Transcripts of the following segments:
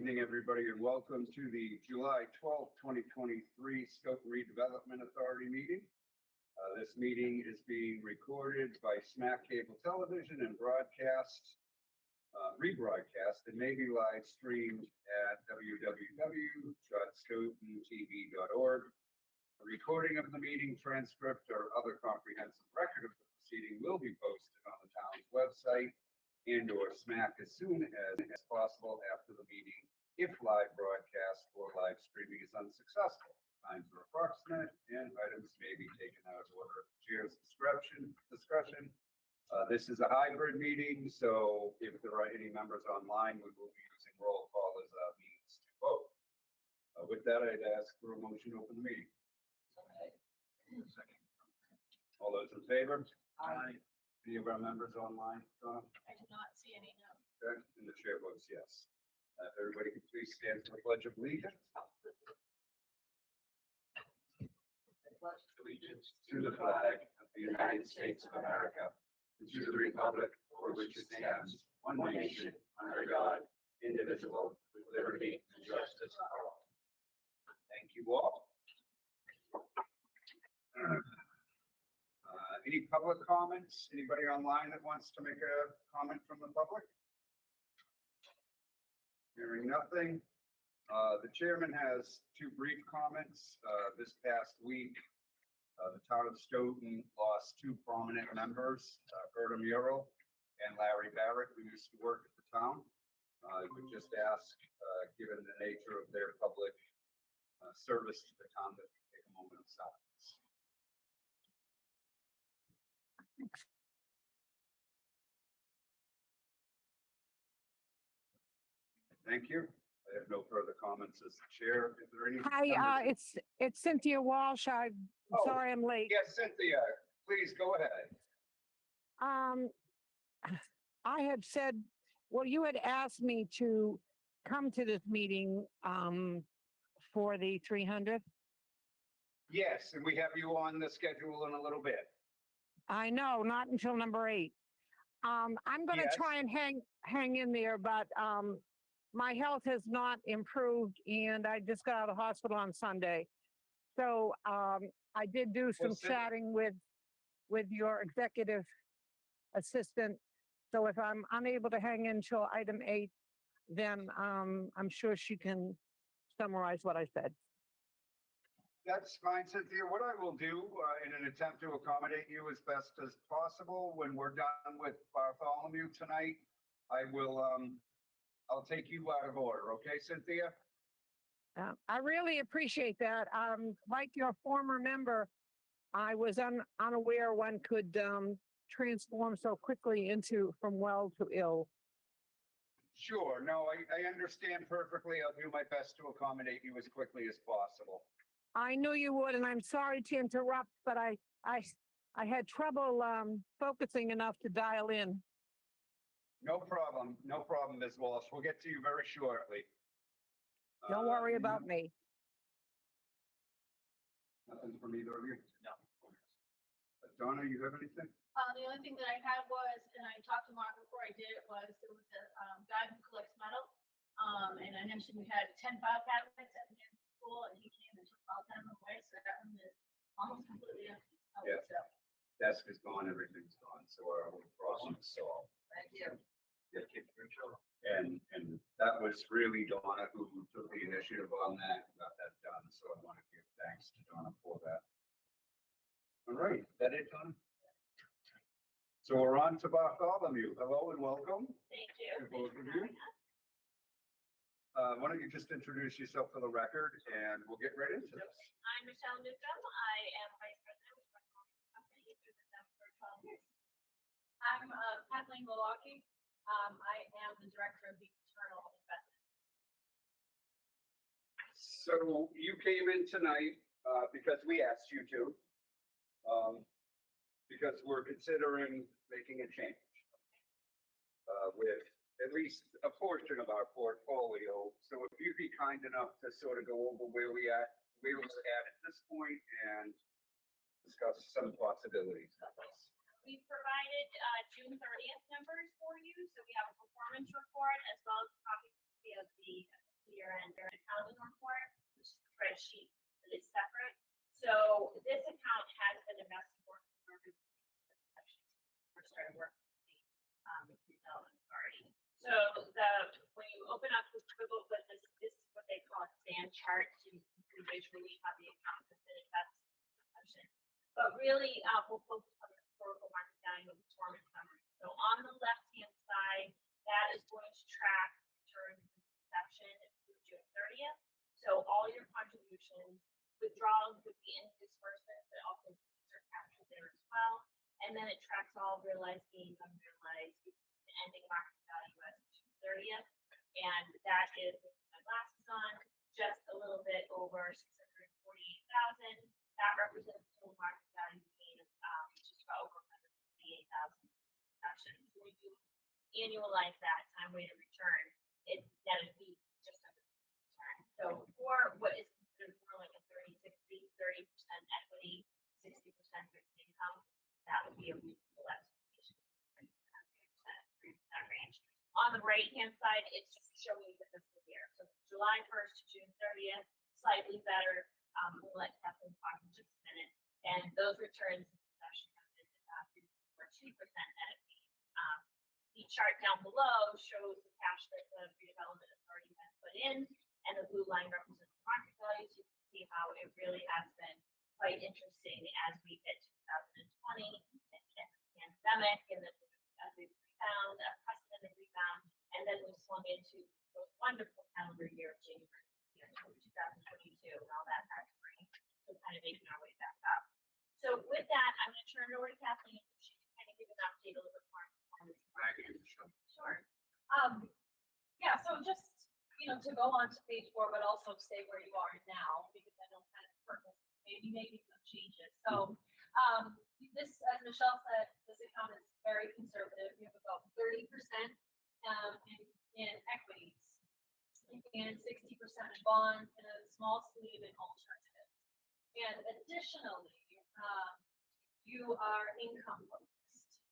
evening, everybody, and welcome to the July 12th, 2023 Stoughton Redevelopment Authority meeting. This meeting is being recorded by Smack Cable Television and rebroadcast, and may be live streamed at www.stoughtontv.org. A recording of the meeting transcript or other comprehensive record of the proceeding will be posted on the town's website and/or Smack as soon as possible after the meeting, if live broadcast or live streaming is unsuccessful. Times are approximate and items may be taken out of order. Chair's discretion. This is a hybrid meeting, so if there are any members online, we will be using roll call as a means to vote. With that, I'd ask for a motion to open the meeting. Second. All those in favor? Aye. Any of our members online? I do not see any, no. Okay, and the chair votes yes. If everybody could please stand for the Pledge of Allegiance. I pledge allegiance to the flag of the United States of America, and to the republic for which it stands, one nation, under God, indivisible, with liberty and justice for all. Thank you all. Any public comments? Anybody online that wants to make a comment from the public? Hearing nothing. The chairman has two brief comments. This past week, the town of Stoughton lost two prominent members, Berta Murrell and Larry Barrett, who used to work at the town. I would just ask, given the nature of their public service to the town, that we take a moment of silence. Thank you. I have no further comments as the chair. Is there any? Hi, it's Cynthia Walsh. I'm sorry I'm late. Yes, Cynthia, please go ahead. I had said, well, you had asked me to come to this meeting for the 300th. Yes, and we have you on the schedule in a little bit. I know, not until number 8. I'm going to try and hang in there, but my health has not improved, and I just got out of the hospital on Sunday. So I did do some chatting with your executive assistant. So if I'm unable to hang in till item 8, then I'm sure she can summarize what I said. That's fine, Cynthia. What I will do in an attempt to accommodate you as best as possible, when we're done with Bartholomew tonight, I'll take you out of order. Okay, Cynthia? I really appreciate that. Like your former member, I was unaware one could transform so quickly from well to ill. Sure. No, I understand perfectly. I'll do my best to accommodate you as quickly as possible. I knew you would, and I'm sorry to interrupt, but I had trouble focusing enough to dial in. No problem, Ms. Walsh. We'll get to you very shortly. Don't worry about me. Nothing from either of you? No. Donna, you have anything? The only thing that I had was, and I talked to Mark before I did it, was there was a guy who collects metal. And I mentioned we had 10 file cabinets at the school, and he came and took all 10 of them away, so that one is almost completely empty. Yeah. So. Desk is gone, everything's gone, so our whole problem is solved. Thank you. And that was really Donna who took the initiative on that, got that done, so I want to give thanks to Donna for that. All right, is that it, Donna? So we're on to Bartholomew. Hello and welcome. Thank you. To both of you. Why don't you just introduce yourself for the record, and we'll get right into this. I'm Michelle Newcomb. I am Vice President with the company. Been with them for 12 years. I'm Kathleen Milwaukee. I am the Director of the Internal Investment. So you came in tonight because we asked you to, because we're considering making a change with at least a portion of our portfolio. So if you'd be kind enough to sort of go over where we're at this point and discuss some possibilities. We provided June 30th numbers for you, so we have a performance report as well as a copy of the year-end accounting report, which is a spreadsheet that is separate. So this account has been invested for started working with the Redevelopment Authority. So when you open up the scribble, but this is what they call a stand chart to visually have the account within investment. But really, we'll focus on the historical market value of performance summary. So on the left-hand side, that is going to track returns from inception through June 30th. So all your contributions, withdrawals would be in disbursement, but also are captured there as well. And then it tracks all realized gains, unrealized, the ending market value as of June 30th. And that is, with my glasses on, just a little bit over 648,000. That represents total market value gain of just about over 158,000. So when you annualize that time weighted return, that would be just under the return. So for what is considered more like a 30-60, 30% equity, 60% fixed income, that would be a reasonable expectation. That range. On the right-hand side, it's just showing the fiscal year. So July 1st to June 30th, slightly better. We'll let Kathleen talk in just a minute. And those returns actually have been 2% equity. The chart down below shows the cash that the Redevelopment Authority has put in, and the blue line represents the market values. You can see how it really has been quite interesting as we hit 2020 and the pandemic, and then as we rebound, unprecedented rebound, and then we swung into a wonderful calendar year of January 2022, and all that had to bring, so kind of making our way back up. So with that, I'm going to turn it over to Kathleen so she can kind of give an update a little bit more. Sure. Yeah, so just, to go on to page 4, but also stay where you are now, because I know kind of purpose, maybe some changes. So this, as Michelle said, this account is very conservative. We have about 30% in equities and 60% in bonds and a small sleeve in alternatives. And additionally, you are income focused.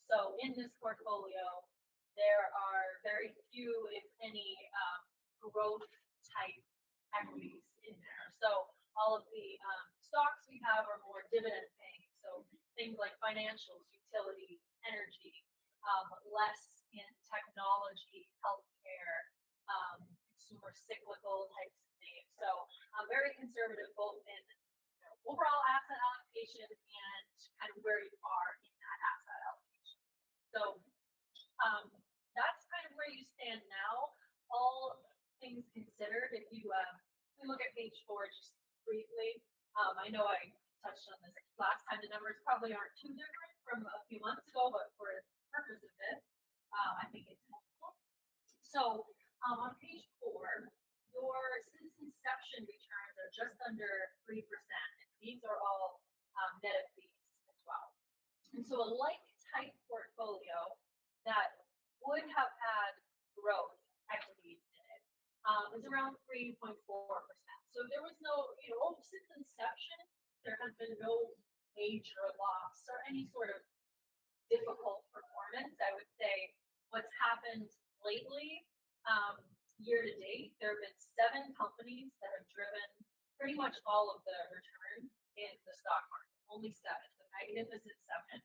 So in this portfolio, there are very few, if any, growth type equities in there. So all of the stocks we have are more dividend paying. So things like financials, utilities, energy, less in technology, healthcare, consumer cyclical types of names. So very conservative both in overall asset allocation and kind of where you are in that asset allocation. So that's kind of where you stand now. All things considered, if you look at page 4 just briefly, I know I touched on this last time. The numbers probably aren't too different from a few months ago, but for the purpose of this, I think it's helpful. So on page 4, your since inception returns are just under 3%. These are all net of fees as well. And so a like type portfolio that would have had growth equities in it is around 3.4%. So there was no, since inception, there has been no major loss or any sort of difficult performance. I would say what's happened lately, year to date, there have been 7 companies that have driven pretty much all of the return in the stock market. Only 7, the magnificent 7.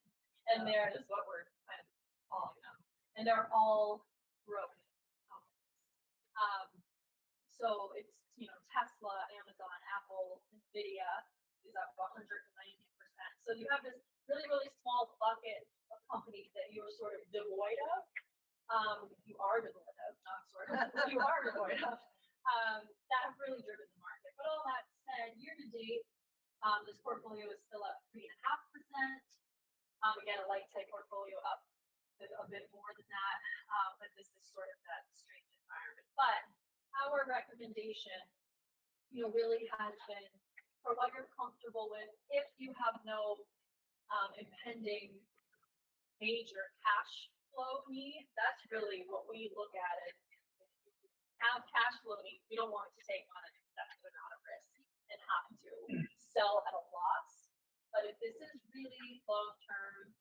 And there is what we're kind of calling them. And they're all growth companies. So it's, Tesla, Amazon, Apple, Nvidia is up 190%. So you have this really, really small bucket of companies that you're sort of devoid of. You are devoid of, not sort of, you are devoid of, that have really driven the market. But all that said, year to date, this portfolio is still up 3.5%. Again, a light type portfolio up a bit more than that, but this is sort of that strange environment. But our recommendation, really has been for what you're comfortable with. If you have no impending major cash flow needs, that's really what we look at it. If you have cash flow needs, we don't want to take on an excessive amount of risk and have to sell at a loss. But if this is really long term,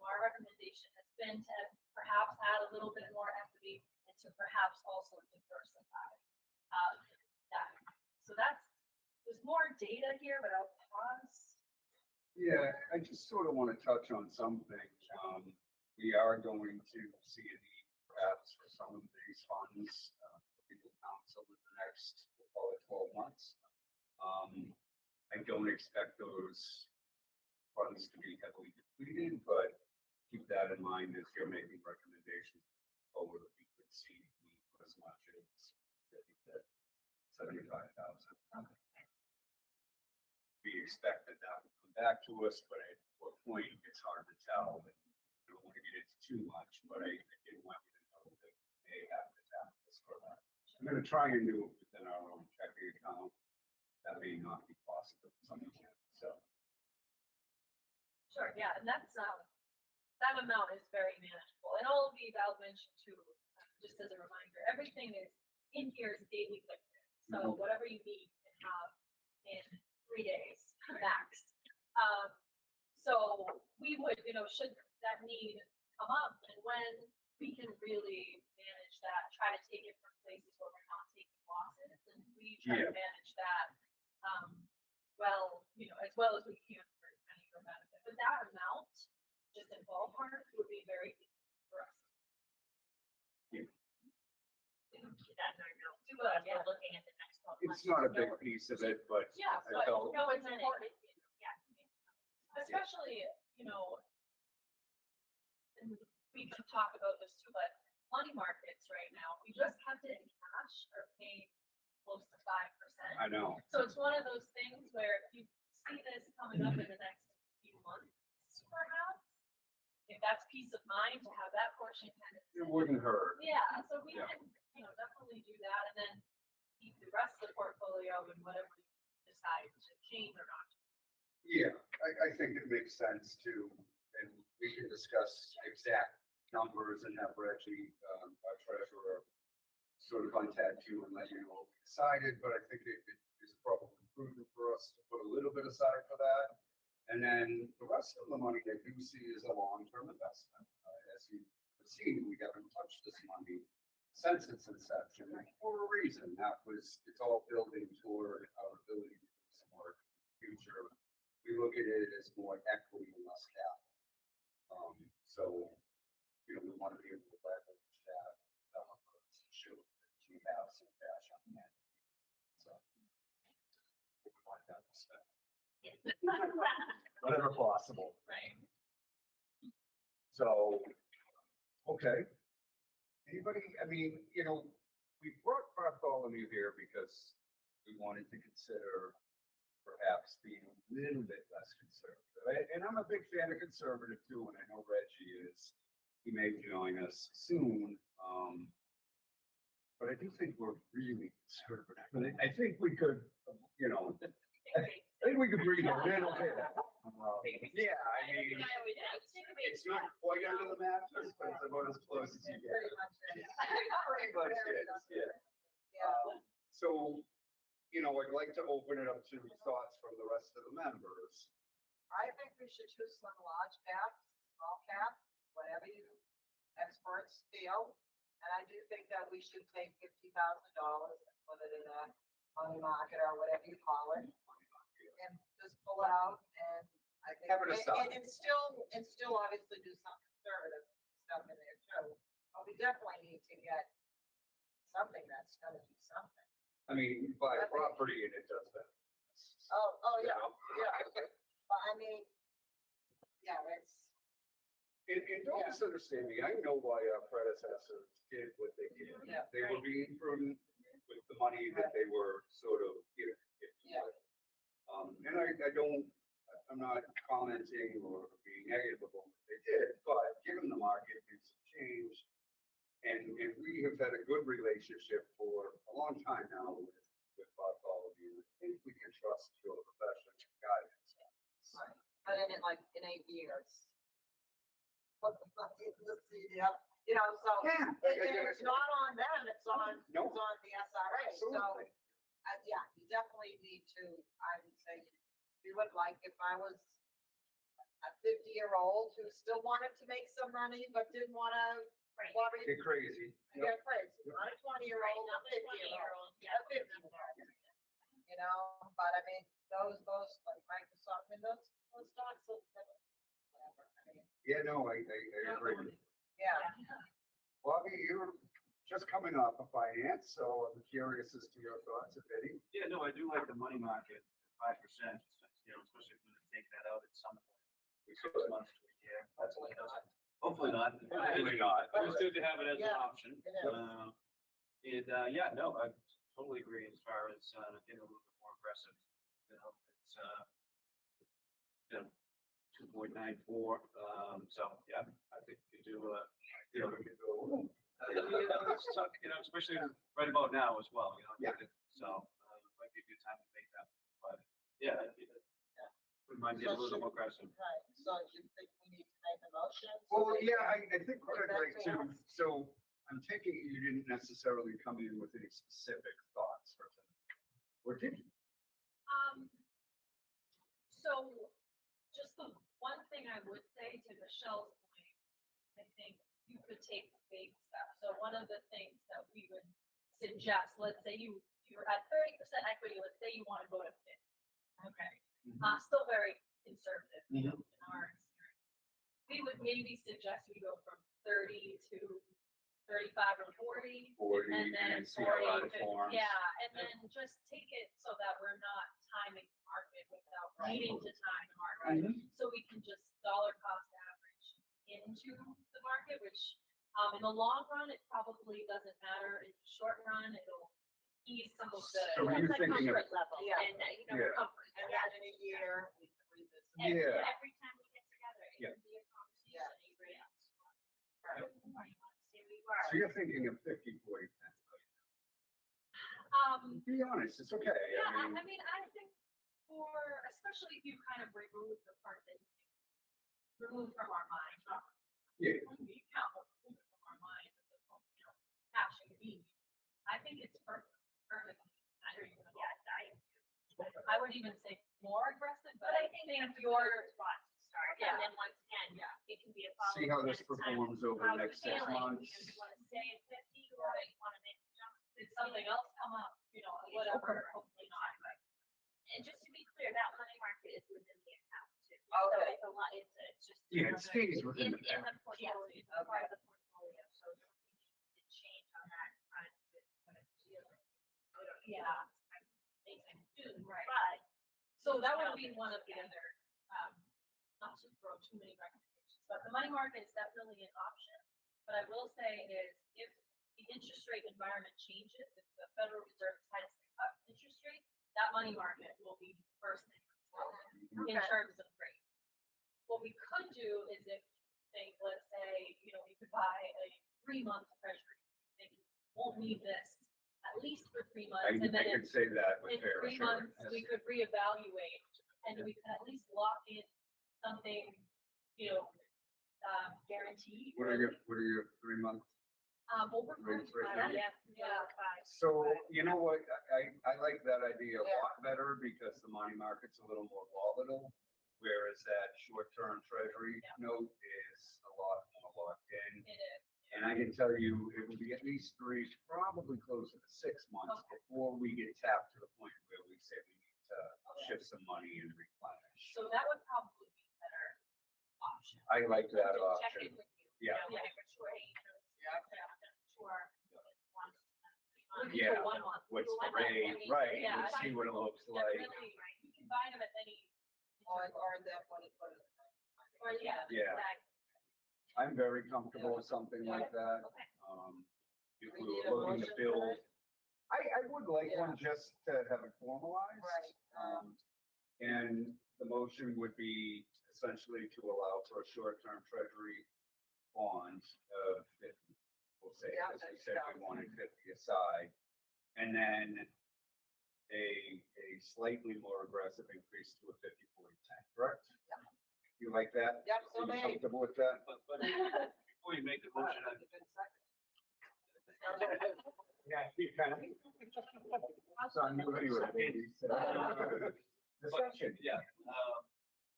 our recommendation has been to perhaps add a little bit more equity and to perhaps also diversify. that, so there's more data here, but I'll pause. Yeah, I just sort of want to touch on something. We are going to see a need perhaps for some of these funds, in the council in the next, we'll call it 12 months. I don't expect those funds to be heavily depleted, but keep that in mind as you're making recommendations over that we could see as much as 75,000. We expect that would come back to us, but at what point it's hard to tell. I don't want to get into too much, but I did want you to know that we may have to tap this for that. I'm going to try and do it within our own checking account. That may not be possible in some cases. So. Sure, yeah, and that's, that amount is very manageable. And all of these I'll mention too, just as a reminder, everything is in here is daily liquid. So whatever you need, you can have in 3 days max. So we would, should that need come up and when we can really manage that, try to take it from places where we're not taking losses and we try to manage that, as well as we can for kind of your benefit. But that amount, just in ballpark, would be very easy for us. That I know. We're looking at the next 12 months. It's not a big piece of it, but Yeah, I but felt no, it's important. Yeah. Especially, and we can talk about this too, but money markets right now, we just have to in cash are paying close to 5%. I know. So it's one of those things where if you see this coming up in the next few months, perhaps, if that's peace of mind to have that portion kind of. It wouldn't hurt. Yeah, so we can, definitely do that and then keep the rest of the portfolio and whatever you decide to change or not. Yeah, I think it makes sense to, and we can discuss exact numbers and have Reggie, our treasurer, sort of contact you and let you know what we decided, but I think it is probably prudent for us to put a little bit aside for that. And then the rest of the money I do see is a long-term investment. As you have seen, we haven't touched this money since its inception for a reason. It's all building toward our ability to do some work in the future. We look at it as more equity and less capital. So, we want to be able to leverage that developers show that you have some cash on hand. So, we want that to spend. Whatever possible. Right. So, okay. Anybody, we brought Bartholomew here because we wanted to consider perhaps being a little bit less conservative. And I'm a big fan of conservative too, and I know Reggie is. He may join us soon. But I do think we're really conservative. I think we could, I think we could breathe a little bit. Yeah, it's not quite under the mattress, but it's about as close as you get. Pretty much is, yeah. So, I'd like to open it up to thoughts from the rest of the members. I think we should choose some large cap, small cap, whatever you experts feel. And I do think that we should take $50,000 and put it in a money market or whatever you call it. And just pull it out and I think, Have it aside. and still obviously do some conservative stuff in there too. But we definitely need to get something that's gonna do something. You buy a property and it does that. Oh, yeah, You know? yeah. But yeah, it's. And don't misunderstand me, I know why our predecessors did what they did. Yeah, They were being prudent with the money that they were sort of giving. Yeah. And I'm not commenting or being negative about what they did, but given the market, things have changed. And we have had a good relationship for a long time now with Bartholomew. I think we can trust your professional guidance. Right. But in 8 years. Yeah, so it's not on them, it's on No. the SRA. Absolutely. So, yeah, you definitely need to, I would say, do it like if I was a 50-year-old who still wanted to make some money, but didn't want to Right. Well, I mean, Get crazy. they're crazy, not a 20-year-old, Not a the 50-year-old, 20-year-old, yeah. a 50-year-old. You know, but I mean, those like Microsoft, I mean, those stocks, whatever, I mean, Yeah, no, I agree. yeah. Bobby, you're just coming off of finance, so I'm curious as to your thoughts, if any. Yeah, no, I do like the money market, 5%, you know, especially if we're gonna take that out at some point. 6 months to a year. That's what it does. Hopefully not. Hopefully not. But it's good to have it as an Yeah, option. it is. Yeah, no, I totally agree as far as, getting a little bit more aggressive. You know, it's, you know, 2.94, so, yeah, I think you do, you know, it's tough, you know, especially right about now as well, you know. Yeah. So, might be a good time to make that, but, yeah, we might get a little more aggressive. Right, so you think we need to make a motion? Well, yeah, I think what I'd like to, so I'm taking it you didn't necessarily come in with any specific thoughts for tonight. Or did you? So just the one thing I would say to Michelle's point, I think you could take big steps. So one of the things that we would suggest, let's say you're at 30% equity, let's say you want to go to 50. Okay. Still very conservative, you know, in our experience. We would maybe suggest we go from 30 to 35 or 40. 40 And then and see how that 40, forms. yeah, and then just take it so that we're not timing the market without needing to time the market. So we can just dollar cost average into the market, which in the long run, it probably doesn't matter. In the short run, it'll ease some of the So were you That's a thinking of, comfort level, Yeah. and, you know, Yeah. comfort. And then in a year, we can revisit. And Yeah. every time we get together, it Yeah. can be a conversation. Yeah. Agree on. Right. Or you want to say we were. so you're thinking of 50, 40, 10. Be honest, it's okay. Yeah, I mean, I mean, I think especially if you kind of remove the part that you remove from our mind, not yeah, we count remove from our mind, but the, you know, cash and convenience. I think it's perfect. I would even say more aggressive, But I think that's your your spot to start, Yeah. and then once again, Yeah. it can be a see follow. how this performs over the next 6 months. You know, you want to stay at 50, or you want to make a jump. Did something else come up, you know, whatever, hopefully not, but. And just to be clear, that money market is within the account too. So Okay. it's a lot, it's just. Yeah, it stays within In the the account. portfolio, it's part of the portfolio, so if we need to change on that front with what it's dealing. Yeah. Right. But, so that would be one of the other, not to throw too many recommendations, but the money market is definitely an option. But I will say is if the interest rate environment changes, if the Federal Reserve decides to cut interest rates, that money market will be the first thing in Okay. terms of rate. What we could do is if you think, let's say, you know, we could buy a 3-month treasury. Think won't need this at least for 3 months, I and then could say that with in fair 3 assurance. months, we could reevaluate, and we could at least lock in something, you know, guaranteed. What are your 3 months? Well, we're going Rates right to, now? yeah. So, you know what, I like that idea a lot better because the money market's a little more volatile. Whereas that short-term treasury note is a lot more locked in. It is. And I can tell you, it will be at least 3, probably closer to 6 months before we get tapped to the point where we say we need to shift some money and replenish. So that would probably be a better option. I like that Check option. in with you. Yeah. You know, like a short, you know, sure. Yeah. For 1 month. What's Well, the I like rate, that. right, Yeah, let's I see what it looks Yeah, like. really, you can buy them at any. Or that one is what it's. Or, yeah. Yeah. exactly. I'm very comfortable with something like that. Okay. If We we need were a looking to motion for build, it? I would like Yeah. one just to have it formalized. Right. And the motion would be essentially to allow for a short-term treasury bond of 50. We'll say, Yeah, as we that's said, we wanted 50 aside. And then a slightly more aggressive increase to a 50, 40, 10, correct? Yeah. You like that? Yep, so Are you made. comfortable with that? But before you make the motion, That's a good second. Yeah, you kind of. It's on you anyway, baby. So, discussion. yeah,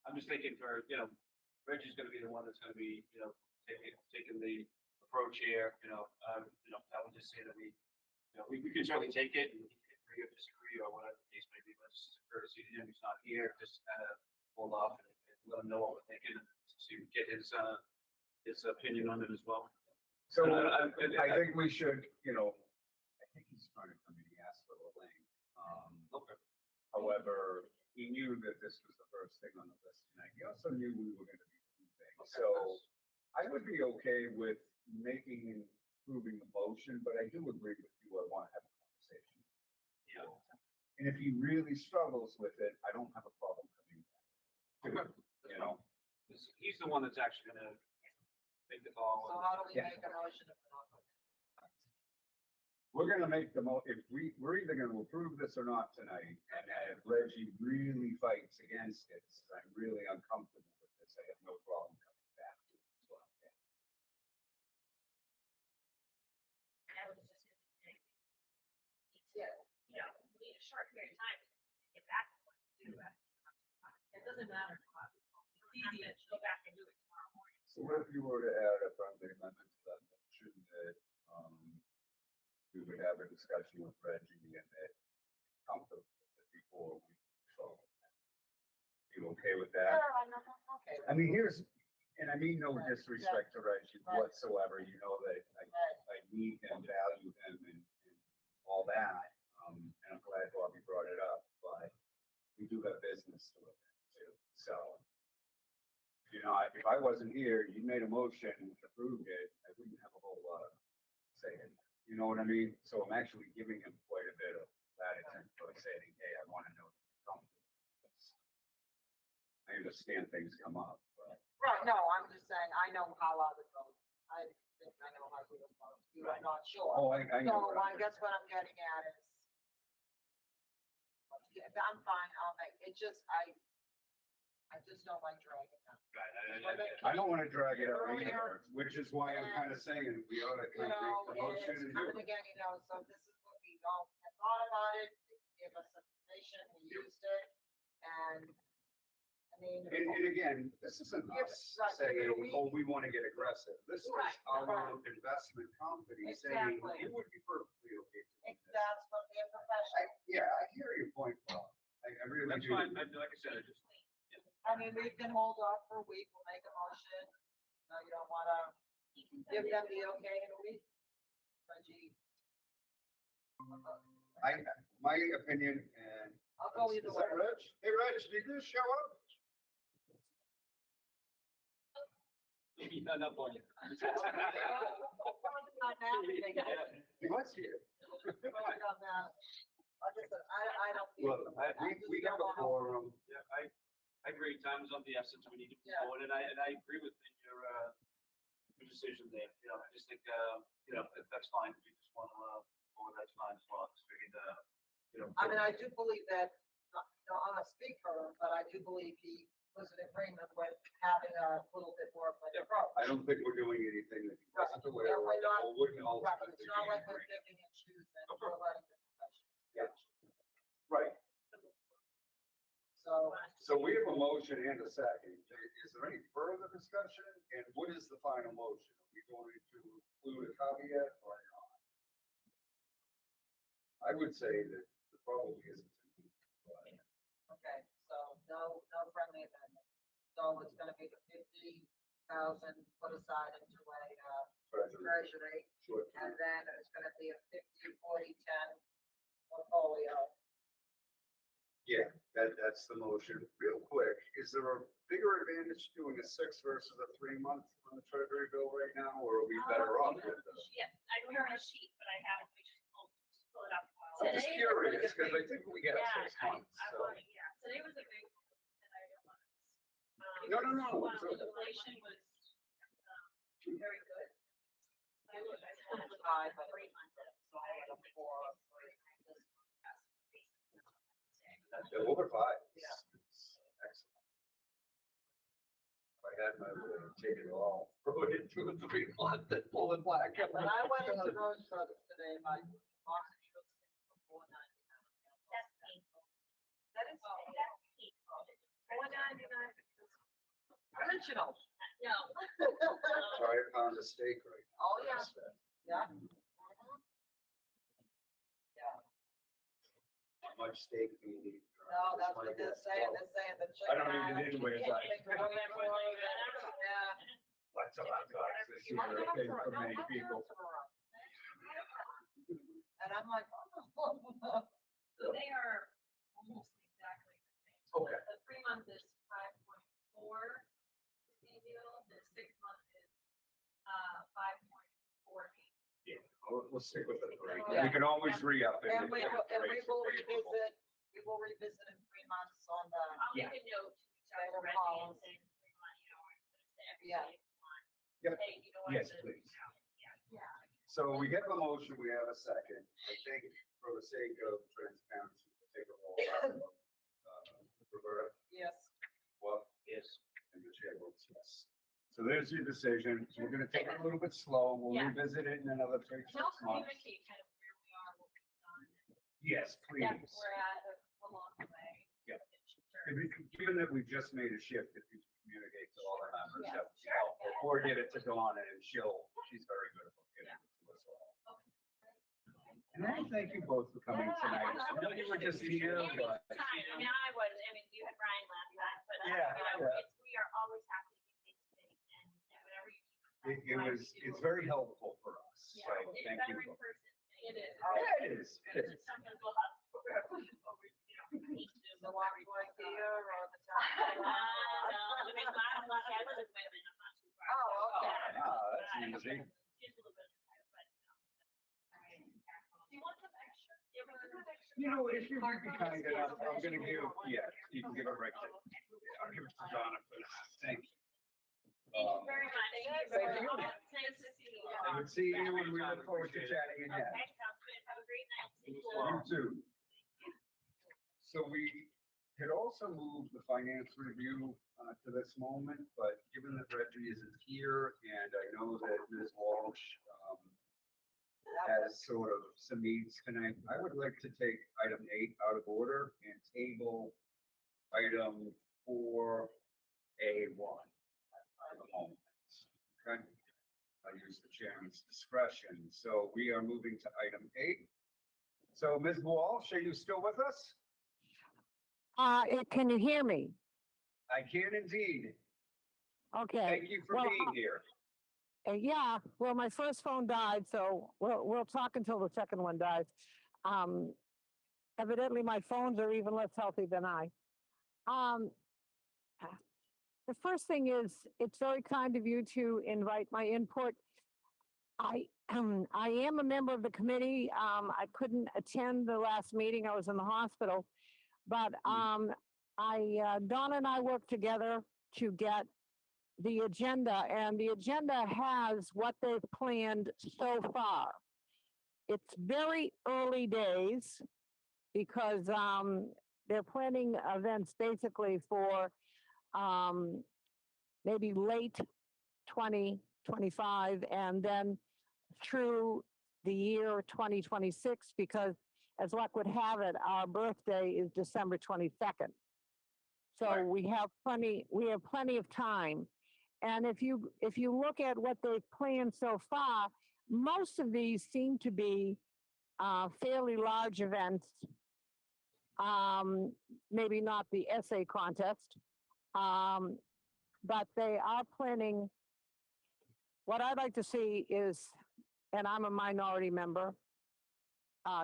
I'm just thinking for, you know, Reggie's gonna be the one that's gonna be, you know, taking the approach here, I would just say that we can certainly take it and agree or disagree or whatever the case may be, but just as a courtesy to him, he's not here, just kind of hold off and let him know what we're thinking and see if we get his opinion on it as well. So I think we should, I think he's trying to come in, he asked for the link. Okay. However, he knew that this was the first thing on the list tonight. He also knew we were gonna be moving. Okay. So I would be okay with making and approving the motion, but I do agree with you, I wanna have a conversation. Yeah. And if he really struggles with it, I don't have a problem coming back. Okay. You know, He's the one that's actually gonna make the call. So how do we Yeah. make a motion if we're not? we're gonna make if we're either gonna approve this or not tonight, and if Reggie really fights against it, I'm really uncomfortable with this, I have no problem coming back to it as well. I was just gonna say, Yeah. we need a short period of time to get back to what to do. It doesn't matter. It's easy to go back and do it tomorrow morning. So what if you were to add a friendly amendment to that motion that, we would have a discussion with Reggie and that comfortable with it before we vote? You okay with that? Okay. I mean, and I mean no disrespect to Reggie whatsoever, you know that I need him, value him and all that. And I'm glad Bobby brought it up, but we do have business to look at too, so. If I wasn't here, you made a motion, approved it, I wouldn't have a whole lot of say in it. You know what I mean? So I'm actually giving him quite a bit of latitude by saying, hey, I want to know that you're comfortable with this. I understand things come up, but. Right, no, I'm just saying, I know how I would vote. I think I know how you would vote. You are not sure. Oh, I know. So I guess what I'm getting at is. Yeah, I'm fine, I'll make, I just don't like dragging them. I don't want to drag it out either, which is why I'm kind of saying we ought to You kind of know, make the motion it's and do coming it. again, so this is what we all had thought about it, they gave us information, we used it, and, I mean. And again, this isn't Yeah, us right, saying, we- oh, we want to get aggressive. This is Right, our right. investment company saying, Exactly. it would be perfectly okay doing this. That's from their profession. Yeah, I hear your point, Bob. I really That's do. fine, like I said, I mean, we can hold off for a week, we'll make a motion, you don't wanna give them the okay in a week? Reggie? My opinion, and I'll go is either that way. Reg? Hey, Reg, did you show up? not for you. Not now, we think of it. He was here. Vote on that. Like I said, I don't. feel- Well, we have a forum. Yeah, I agree, time is of the essence, we need to move Yeah. forward, and I agree with your decision there, I just think, that's fine, if you just want to, forward, that's fine as well, just figured, I mean, I do believe that, I'm a speaker, but I do believe he was in agreement with having a little bit more of an approach. I don't think we're doing anything that he wasn't aware of, We're not- or wouldn't Right, ultimately it's not be like we're agreeing. picking and choosing, we're letting the profession. Yeah. Right, So, so we have a motion and a second. Is there any further discussion? And what is the final motion? Are we going to include a caveat or not? I would say that there probably isn't. okay, so no friendly amendment. So it's gonna be the 50,000 put aside into a treasury, Sure. and then it's gonna be a 50-40-10 portfolio. Yeah, that's the motion. Real quick, is there a bigger advantage doing a 6 versus a 3-month on the treasury bill right now, or are we better off with the? Yeah, I don't have a sheet, but I have it, we just pull it up. I'm just Today- curious, because I think we got Yeah, 6 months, so. Today was a big, that I don't want. No. Inflation was, very good. I was High, but 3 months, so I had a 4. Over 5. Yeah. It's excellent. If I had my way, I'd take it all, throw it into a 3-month and pull it back. When I went to the grocery store today, my box of sugar was $4.99. That's painful. That is That's painful. $4.99. Original. No. Try a pound of steak right now. Oh, yeah. Yeah. Yeah, How much steak do you need? no, that's what they're saying, the chicken. I don't need it anyways, Yeah. What's a hot dog? This is a thing for many people. And I'm like, oh. So they are almost exactly the same. Okay. The 3 month is 5.4 annual, the 6 month is 5.48. Yeah, we'll stick with the three. Yeah. We can always re-up it. And we if will, the rates are favorable. revisit in 3 months on the, I'll make a note to reach out to residents and, you know, every Yeah. day one. Yeah. Hey, you know what? Yes, the- please. Yeah. So we have a motion, we have a second. I think for the sake of transparency, we'll take a roll. Roberta, yes. what, Yes. and the chair votes yes. So there's your decision. We're gonna take it a little bit slow. We'll Yeah. revisit it in another 3 And I'll 6 months. communicate kind of where we are, what we've done, Yes, and please. steps we're at along the way. Yeah. Sure. Given that we've just made a shift, if you communicate to all the members, Yeah. that would be helpful. Or get it to Dawn and she's very good about getting it to us all. And I thank you both for coming tonight. I know you were just here, but. Time, I mean, I mean, you had Brian last time, but, Yeah, you know, yeah. we are always happy to be face-to-face and whatever you need. It's very helpful for us. So Yeah, it's thank better you. in person. It is. Yeah, it is. It is. Sometimes we'll have, meet Zoom The or one whatever. right here or the No, town. I mean, I don't like, I live in Whitman, I'm not too far. Oh, okay. Ah, that's easy. Just a little bit, but, Do you want some extra? yeah, we do have extra. You know, if you would be kind enough, I'm gonna give, yeah, you can give it right to, I'll give it to Donna for that. Thank you. Thank you very much. Thank you. Nice to see you. I would see you and we look forward to chatting again. Okay, sounds good. Have a great night. See you. You too. So we could also move the finance review to this moment, but given that Reggie isn't here and I know that Ms. Walsh has sort of some needs tonight, I would like to take item 8 out of order and table item 4A1 for the moment. Okay? I use the chairman's discretion. So we are moving to item 8. So Ms. Walsh, are you still with us? Can you hear me? I can indeed. Okay. Thank you for Well, being here. Yeah, well, my first phone died, so we'll talk until the second one dies. Evidently, my phones are even less healthy than I. The first thing is, it's very kind of you to invite my input. I am a member of the committee. I couldn't attend the last meeting. I was in the hospital, but Donna and I worked together to get the agenda, and the agenda has what they've planned so far. It's very early days because they're planning events basically for maybe late 2025 and then through the year 2026, because as luck would have it, our birthday is December 22nd. So Right. we have plenty of time. And if you look at what they've planned so far, most of these seem to be fairly large events. Maybe not the essay contest, but they are planning. What I'd like to see is, and I'm a minority member,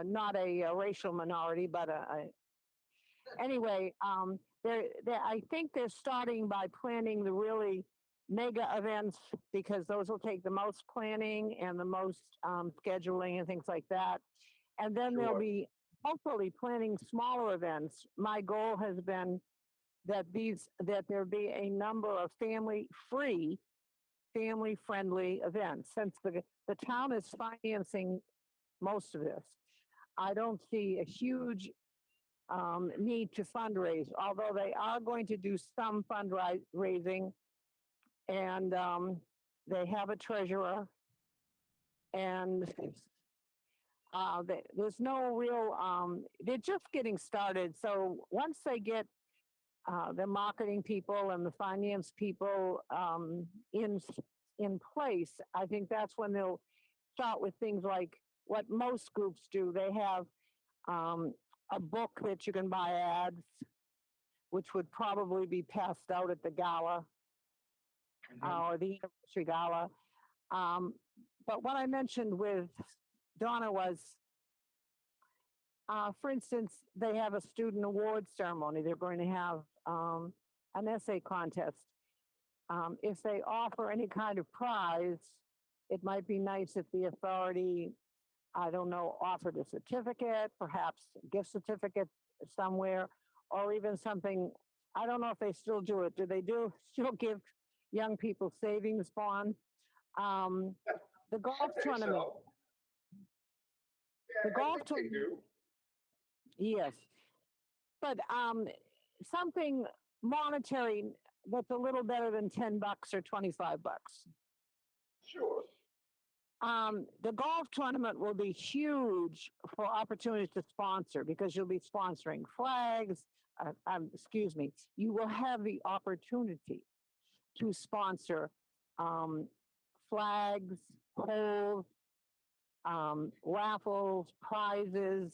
not a racial minority, but anyway, I think they're starting by planning the really mega events because those will take the most planning and the most scheduling and things like that. And then they'll Sure. be hopefully planning smaller events. My goal has been that there be a number of family-friendly events. Since the town is financing most of this, I don't see a huge need to fundraise, although they are going to do some fundraising, and they have a treasurer, and there's no real, they're just getting started. So once they get the marketing people and the finance people in place, I think that's when they'll start with things like what most groups do. They have a book that you can buy ads, which would probably be passed out at the gala or the anniversary gala. But what I mentioned with Donna was, for instance, they have a student awards ceremony. They're going to have an essay contest. If they offer any kind of prize, it might be nice if the authority, I don't know, offered a certificate, perhaps a gift certificate somewhere, or even something. I don't know if they still do it. Do they still give young people savings bond? The golf tournament. So. The Yeah, golf I think they do. Yes, but something monetary that's a little better than $10 or $25. Sure. The golf tournament will be huge for opportunities to sponsor because you'll be sponsoring flags. Excuse me. You will have the opportunity to sponsor flags, holes, raffles, prizes.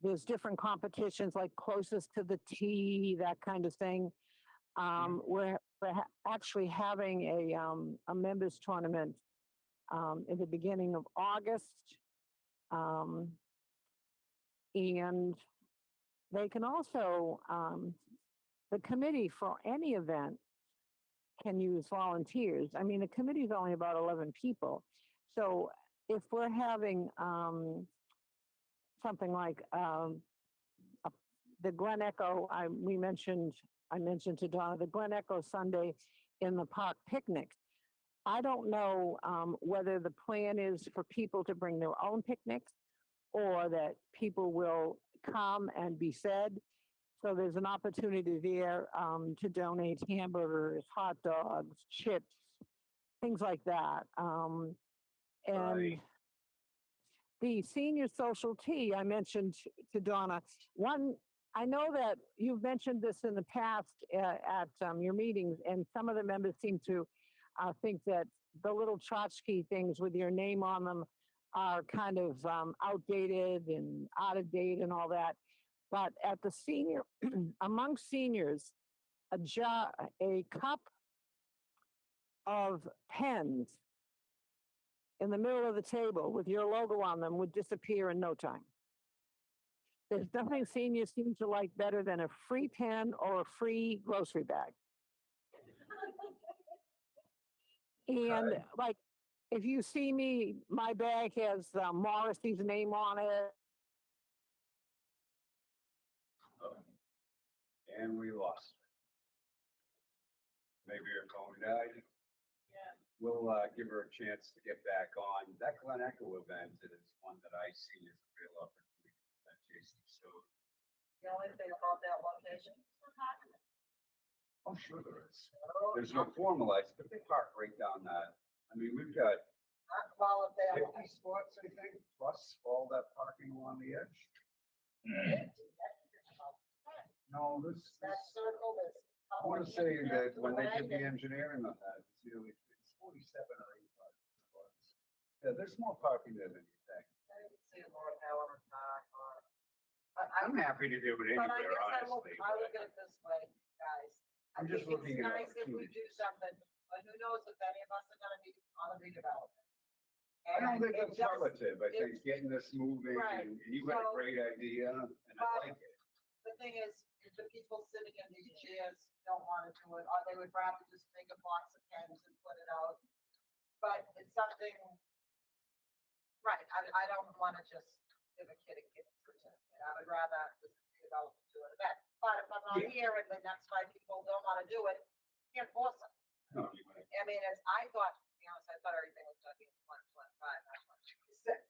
There's different competitions like closest to the tee, that kind of thing. We're actually having a members tournament in the beginning of August. And they can also, the committee for any event can use volunteers. I mean, the committee is only about 11 people. So if we're having something like the Glen Echo, I mentioned to Donna, the Glen Echo Sunday in the park picnic. I don't know whether the plan is for people to bring their own picnics or that people will come and be fed. So there's an opportunity there to donate hamburgers, hot dogs, chips, things like that. And Right. the senior social tea, I mentioned to Donna, I know that you've mentioned this in the past at your meetings, and some of the members seem to think that the little tchotchke things with your name on them are kind of outdated and out of date and all that. But at the senior, among seniors, a cup of pens in the middle of the table with your logo on them would disappear in no time. There's nothing seniors seem to like better than a free pen or a free grocery bag. And like, if you see me, my bag has Morrissey's name on it. And we lost her. Maybe her phone died. Yeah. We'll give her a chance to get back on. That Glen Echo event is one that I see as a real opportunity for that tasty soda. The only thing about that location, Oh, sure there is. There's no formalized, but they park right down that. I mean, we've got well, if they have 50 spots, I think, plus all that parking along the edge. No, that circle is. I want to say that when they did the engineering on that, it's 47 or 85 spots. Yeah, there's more parking there than you think. I didn't see a Lord Helen Park or. I'm happy to do it But I anywhere, guess honestly. I look at it this way, guys. I'm just looking It's at nice if we do something, but who knows if any of us are gonna be on a redevelopment. I don't think And that's it just- relative. I think getting this moving, Right. and you had a So- great idea, and I But- like it. The thing is, if the people sitting in these chairs don't want to do it, or they would rather just make a box of pens and put it out. But it's something, right, I don't want to just give a kid a gift certificate. I would rather just develop to an event. But if I'm not Yeah. here and the next 5 people don't want to do it, can't force them. No, you're right. I mean, as I thought, to be honest, I thought everything was gonna be in 2025, not 2026.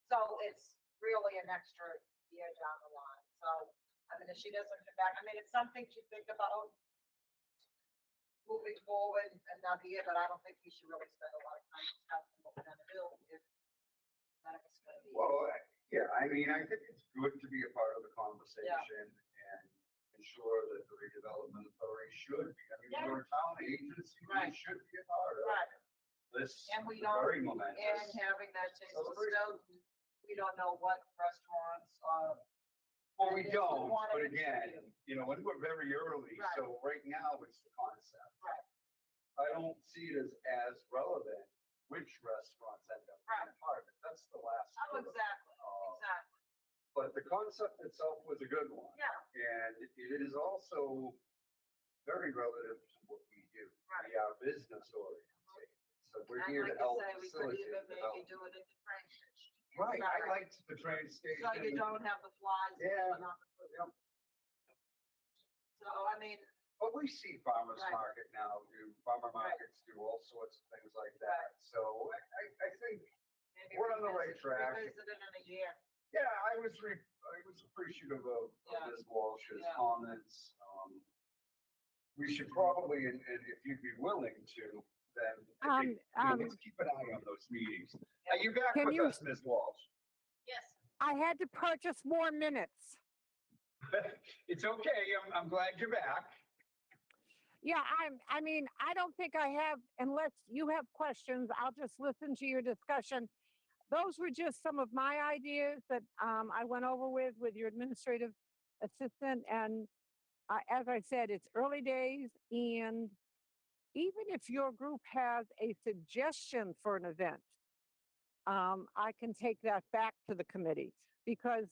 So it's really an extra year down the line. So, I mean, if she doesn't come back, I mean, it's something to think about moving forward another year, but I don't think we should really spend a lot of time discussing what we're gonna do if that is gonna be. Well, yeah, I mean, I think it's good to be a part of the conversation and ensure that the redevelopment authority should be, I mean, Yeah. we're a town agency, we Right. should be a part of Right. this. And we is don't, very and momentous. having that taste of Celebration. Stoughton, we don't know what restaurants, Well, we it is, we don't, want but it again, to be. you know, when we're very early, Right. so right now it's the concept. Right. I don't see it as relevant which restaurants end up being Right. part of it. That's the last. Oh, sort of, exactly, exactly. But the concept itself was a good one. Yeah, And it is also very relative to what we do. Right. We are business oriented. So we're and here to like help you say, we could facilitate even maybe development. do it at the train station. Right, I Sorry. liked the train station. So you don't have the flies. Yeah. going on the food. Yep. So, I mean, But we see farmers Right. market now, farmer markets do all sorts of things like that. So I think, maybe. We're on the right track. Revisit it in a year. yeah, I was appreciative of Yeah. Ms. Walsh's Yeah. comments. We should probably, and if you'd be willing to, then I think, let's keep an eye on those meetings. Are you back Can with you- us, Ms. Walsh? Yes. I had to purchase more minutes. It's okay, I'm glad you're back. Yeah, I mean, I don't think I have, unless you have questions, I'll just listen to your discussion. Those were just some of my ideas that I went over with your administrative assistant. And as I said, it's early days. And even if your group has a suggestion for an event, I can take that back to the committee because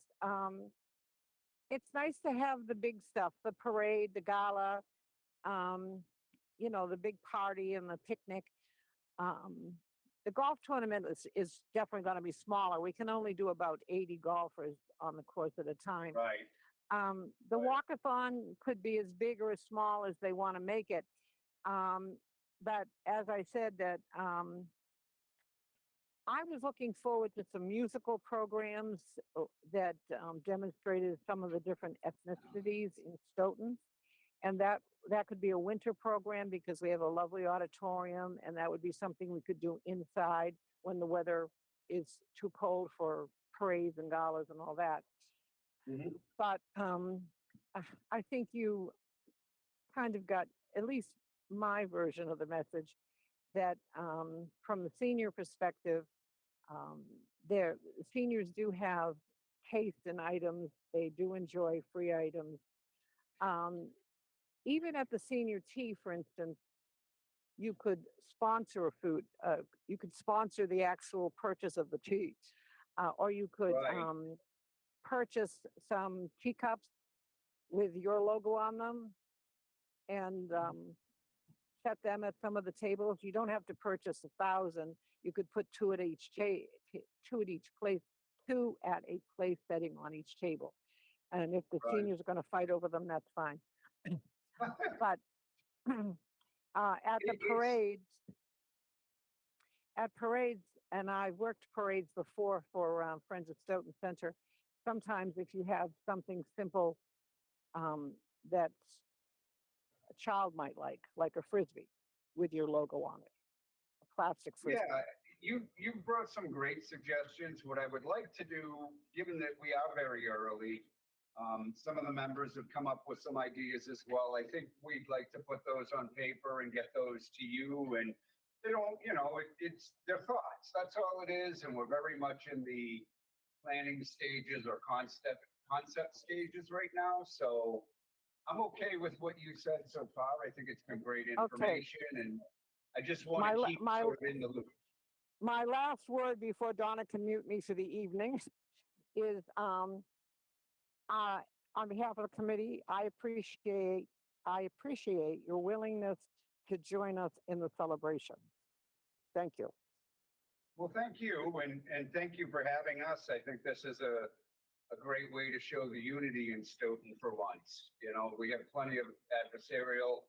it's nice to have the big stuff, the parade, the gala, the big party and the picnic. The golf tournament is definitely going to be smaller. We can only do about 80 golfers on the course at a time. Right. The Right. walkathon could be as big or as small as they want to make it. But as I said, that I was looking forward to some musical programs that demonstrated some of the different ethnicities in Stoughton. And that could be a winter program because we have a lovely auditorium, and that would be something we could do inside when the weather is too cold for parades and galas and all that. Mhm. But I think you kind of got at least my version of the message that from the senior perspective, their seniors do have taste in items. They do enjoy free items. Even at the senior tea, for instance, you could sponsor a food. You could sponsor the actual purchase of the tea, or you could Right. purchase some teacups with your logo on them and set them at some of the tables. You don't have to purchase 1,000. You could put two at each place, two at a place setting on each table. And if the Right. seniors are going to fight over them, that's fine. But at the It- parades, and I've worked parades before for Friends of Stoughton Center. Sometimes if you have something simple that a child might like a Frisbee with your logo on it, a plastic Frisbee. Yeah, you brought some great suggestions. What I would like to do, given that we are very early, some of the members have come up with some ideas as well. I think we'd like to put those on paper and get those to you, and they don't, it's their thoughts. That's all it is, and we're very much in the planning stages or concept stages right now. So I'm okay with what you said so far. I think it's been great information, and I just want My to la- keep my- sort of in the loop. My last word before Donna can mute me for the evening is on behalf of the committee, I appreciate your willingness to join us in the celebration. Thank you. Well, thank you, and thank you for having us. I think this is a great way to show the unity in Stoughton for once. We have plenty of adversarial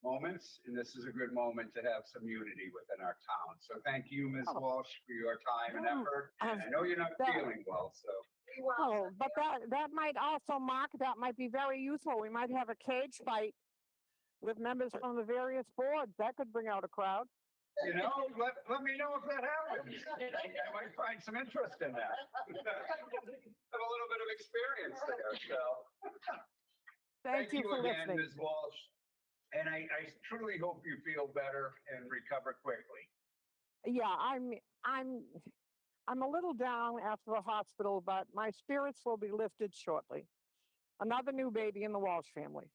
moments, and this is a good moment to have some unity within our town. So thank you, Ms. Oh. Walsh, for your time and effort. Um, I know you're not that- feeling well, so. Oh, but that might also, Mark, that might be very useful. We might have a cage fight with members from the various boards. That could bring out a crowd. Let me know if that happens. I might find some interest in that. Have a little bit of experience there, so. Thank you for again, listening. Ms. Walsh. And I truly hope you feel better and recover quickly. Yeah, I'm a little down after the hospital, but my spirits will be lifted shortly. Another new baby in the Walsh family.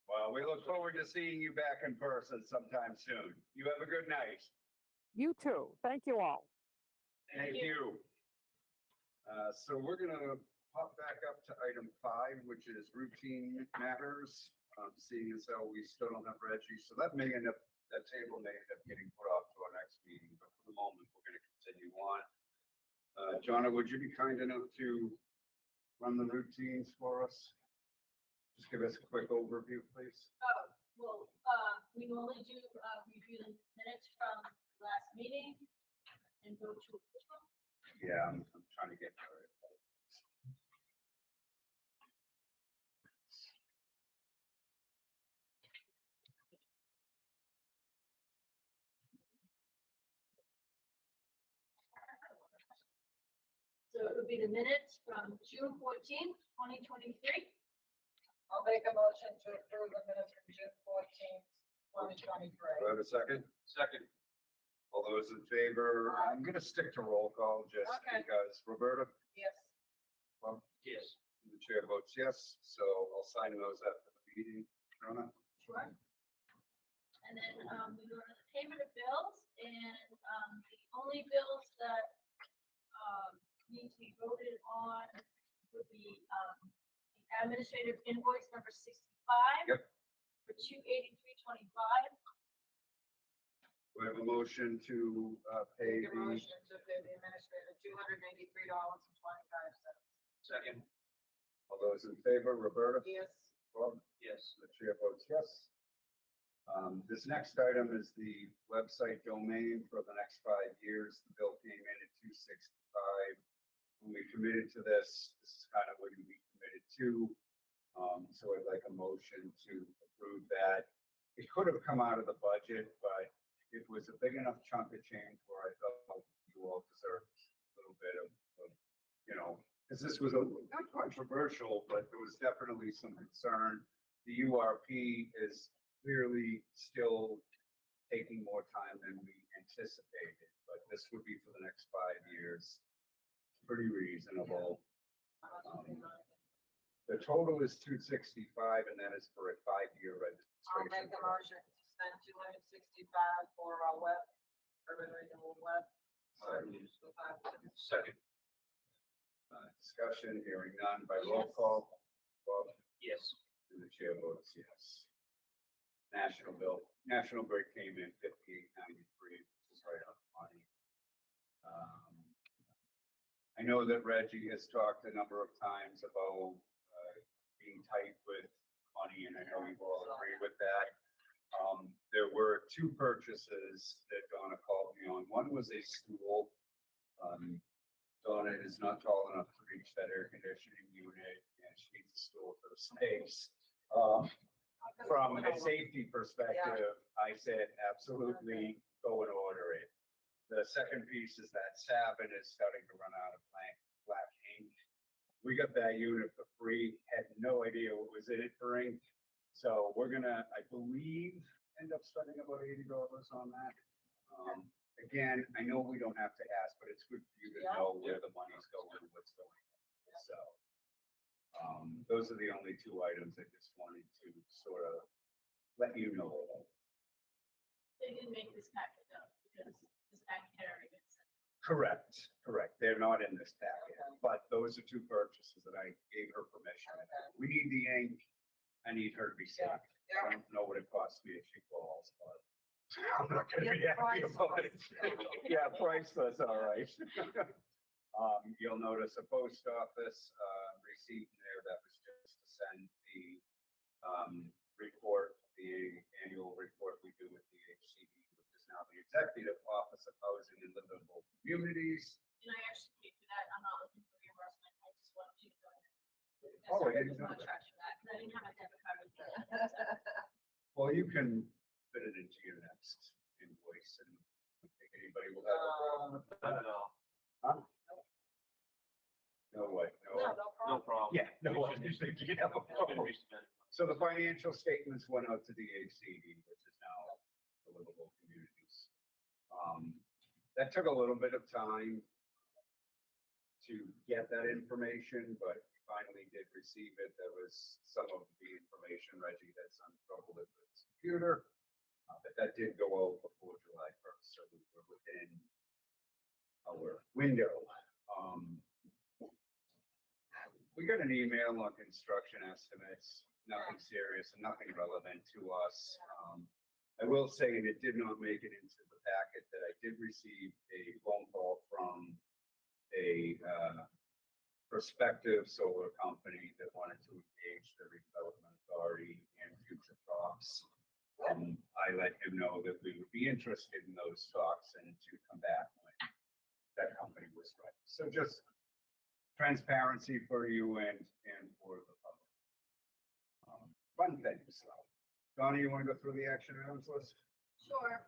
Well, we look forward to seeing you back in person sometime soon. You have a good night. You too. Thank you all. Thank you. So we're gonna pop back up to item 5, which is routine matters. Seeing as how we still don't have Reggie, so that table may end up getting put off to our next meeting, but for the moment, we're gonna continue on. Jonna, would you be kind enough to run the routines for us? Just give us a quick overview, please. Well, we normally do, review the minutes from last meeting and go to approval. Yeah, I'm trying to get to it. So it would be the minutes from June 14th, 2023. I'll make a motion to approve the minutes from June 14th, 2023. Do I have a second? Second. All those in favor, I'm gonna stick to roll call just Okay. because Roberta, Yes. well, Yes. the chair votes yes, so I'll sign those after the meeting. Jonna? Sure. And then, we go to the payment of bills, and, the only bills that, need to be voted on would be, the administrative invoice number 65. Yep. For 283.25. We have a motion to pay Make a the, motion to pay the administrator $283.25. Second. all those in favor, Roberta? Yes. Bob? Yes. The chair votes yes. This next item is the website domain for the next 5 years. The bill came in at $265. When we committed to this is kind of what we committed to. So I'd like a motion to approve that. It could have come out of the budget, but it was a big enough chunk of change where I felt you all deserved a little bit of because this was not controversial, but there was definitely some concern. The URP is clearly still taking more time than we anticipated, but this would be for the next 5 years. Pretty reasonable. The total is $265, and that is for a 5-year I'll make registration. a motion to spend $265 for our urban renewal web. Second. Discussion, hearing none by roll call. Bob? Yes. And the chair votes yes. National Grid came in 5893, which is right on the money. I know that Reggie has talked a number of times about being tight with money, and I know you all agree with that. There were 2 purchases that Donna called me on. One was a stool. Donna is not tall enough to reach that air conditioning unit, and she needs a stool for the space. From a safety perspective, I said, absolutely go and order it. The second piece is that Sabin is starting to run out of black ink. We got that unit for free, had no idea what was in it for ink. So we're gonna, I believe, end up spending about $80 on that. Again, I know we don't have to ask, but it's good for you to know where the money's going and what's going on. So those are the only 2 items I just wanted to sort of let you know about. They didn't make this packet though, because this packet had already been sent. Correct. They're not in this packet, but those are 2 purchases that I gave her permission. We need the ink. I need her to be safe. I don't know what it costs me if she falls, but I'm not gonna be happy about it. Yeah, priceless, all right. You'll notice a post office receipt in there that was just to send the report, the annual report we do with the HCD, which is now the Executive Office of Housing and Livable Communities. And I actually paid for that. I'm not looking for reimbursement. I just wanted you to know that. Oh, I didn't know that. Contract for that, 'cause I didn't have my debit card with me. Well, you can fit it into your next invoice, and I don't think anybody will have. Not at all. Huh? No way, no No, no No problem. problem. Yeah, no, We I should- just think you have a it's been problem. resubmitted. So the financial statements went out to DHCD, which is now the Livable Communities. That took a little bit of time to get that information, but we finally did receive it. There was some of the information Reggie had some trouble with his computer. But that did go out before July 1st, so we were within our window. We got an email on construction estimates, nothing serious and nothing relevant to us. I will say, and it did not make it into the packet, that I did receive a phone call from a prospective solar company that wanted to engage the redevelopment authority and future talks. I let him know that we would be interested in those talks and to come back when that company was ready. So just transparency for you and for the public. Fun things. Donna, you want to go through the action items list? Sure.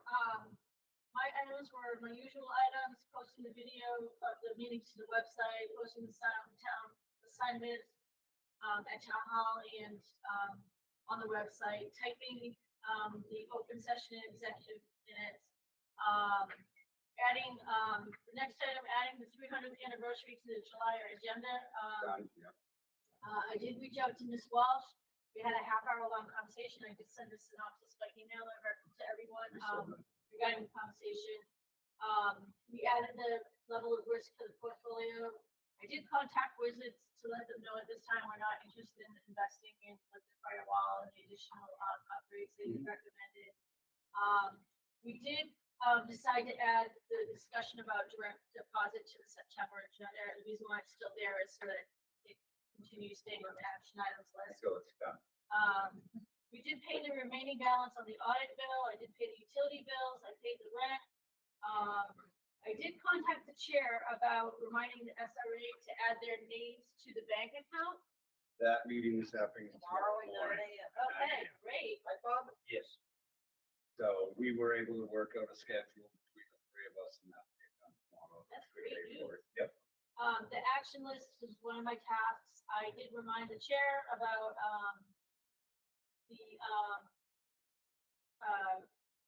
My items were my usual items, posting the video of the meeting to the website, posting the town assignments at town hall and on the website, typing the open session executive minutes, adding the next item, adding the 300th anniversary to the July agenda. Done, yeah. I did reach out to Ms. Walsh. We had a half-hour-long conversation. I did send a synopsis by email to everyone I saw that. regarding the conversation. We added the level of risk to the portfolio. I did contact Wizards to let them know at this time we're not interested in investing in the firewall and the additional upgrades they recommended. We did decide to add the discussion about direct deposit to the September agenda. The reason why it's still there is so that it continues staying on the action items list. So it's done. We did pay the remaining balance on the audit bill. I did pay the utility bills. I paid the rent. I did contact the chair about reminding the SRA to add their names to the bank account. That meeting is happening tomorrow Tomorrow at 9 morning. a.m. Okay, great. Right, Bob? Yes. So we were able to work out a schedule between the three of us and that will get done tomorrow. That's great news. Yep. The action list is one of my tasks. I did remind the chair about